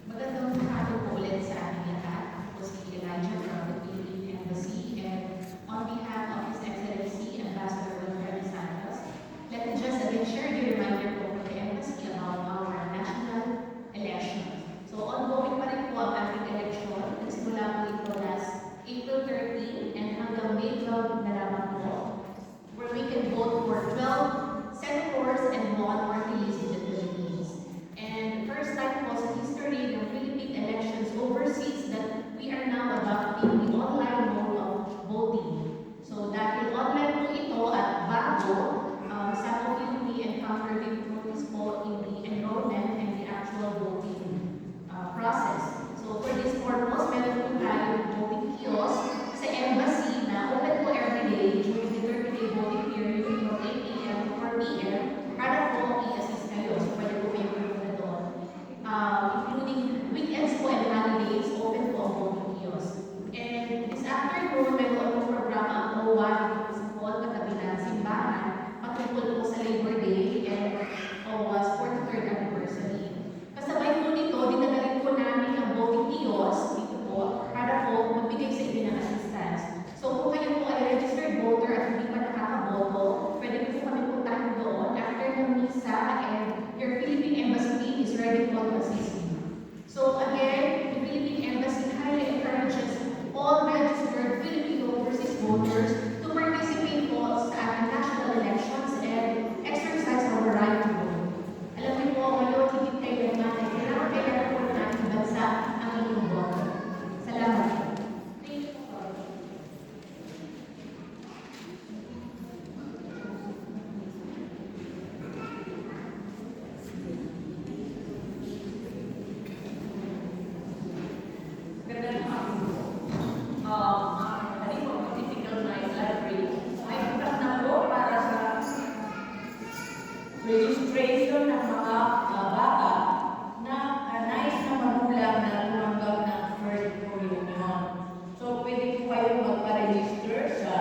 Magandang hapon po ulit sa ating lahat. Ako si Elijah from the Philippine Embassy, and on behalf of His Excellency Ambassador Wilfredo Santos, let me just again share the reminder po for the Embassy about our national elections. So ongoing pa rin po ang ating election. Nagsimula po ito last April 13 and hanggang May 12 na lamang po, where we can vote for 12 senators and 1 party list in the Philippines. And first time po sa history ng Philippine elections overseas that we are now adopting the online mode of voting. So dahil online po ito at bago, some of you may encounter difficulties po in the enrollment and the actual voting process. So for this purpose, meron po tayong voting kiosk sa embassy na open po every day during the 30-day voting period from 8 a.m. to 4 p.m. para po i-assist kayo. So pwede po kayo pumunta doon. Including weekends po and holidays, open po ang voting kiosk. And this afternoon, meron po programa ang OWA dito sa Paul, katabi ng simbahan, patungkol po sa Labor Day and OWA's 43rd anniversary. Kasabay po nito, dinagaling po namin ang voting kiosk dito po para po magbigay sa inyo ng assistance. So kung kayo po ay registered voter at hindi pa nakakaboto, pwede po kami puntahan doon after ng misa and your Philippine Embassy team is ready po to assist you. So again, the Philippine Embassy highly encourages all registered Filipino overseas voters to participate po sa ating national elections and exercise our right to vote. Alam niyo po, ngayon, higit kayo naman ay kailangan po ng ating bansa ang inyong boto. Salamat po. Thank you po. Magandang hapon po. Ano po, typical night library. May bukas na po para sa registration ng mga bata na nais na magulang na tumanggap ng first reunion. So, pwede po kayo magpa-register sa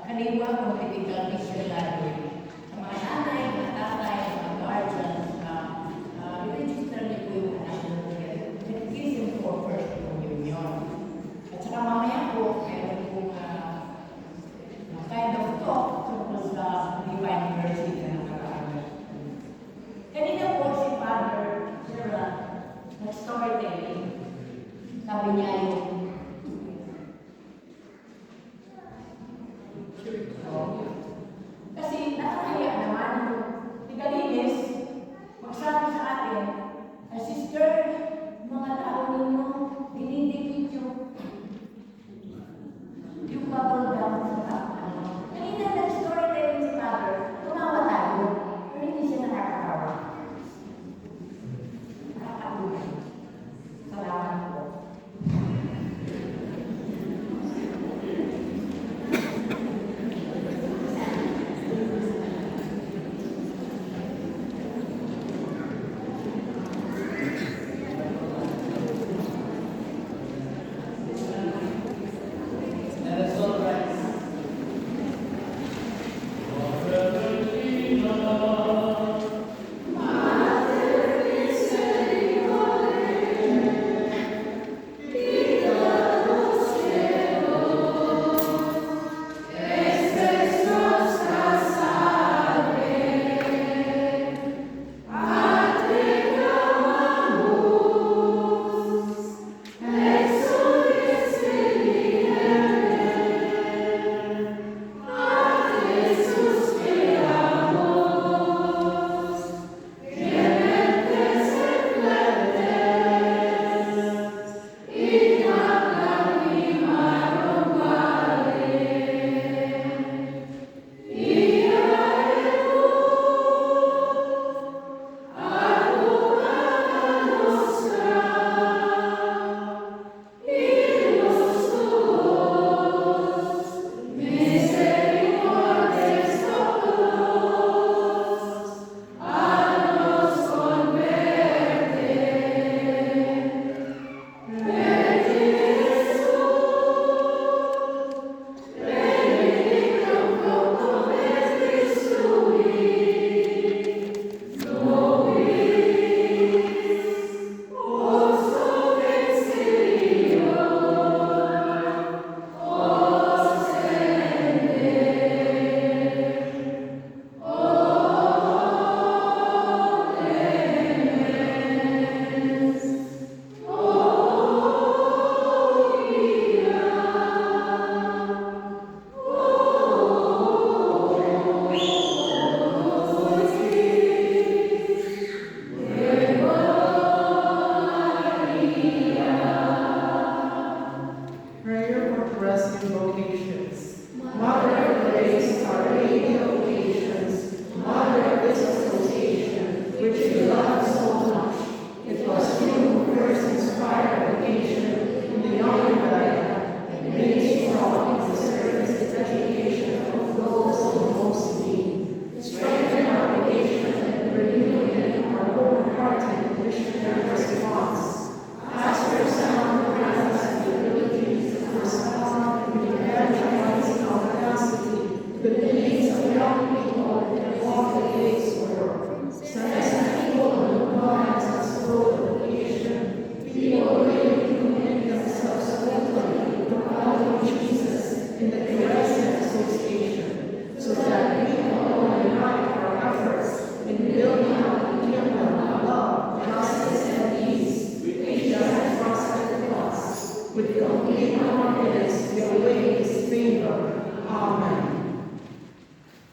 Kaliwa Pontifical Mission Library. Sa mga nanay, mga tatay, mga guardians, i-register niyo po yung anak niyo. It is for first reunion. At saka mamaya po, meron pong kind of talk tungkol sa Divine Mercy na nakaraan. Kanina po si Father Gerard nag-storytelling. Sabi niya yung kasi nakakaya naman yung tigalinis magsabi sa atin, sister, mga tao ninyo, dinidikit yung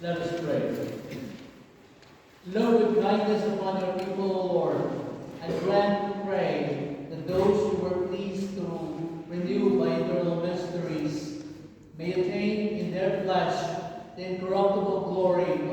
Let us pray. Look with kindness upon your people, O Lord, and grant, we pray, that those who were pleased to renew by eternal mysteries may attain in their flesh the incorruptible glory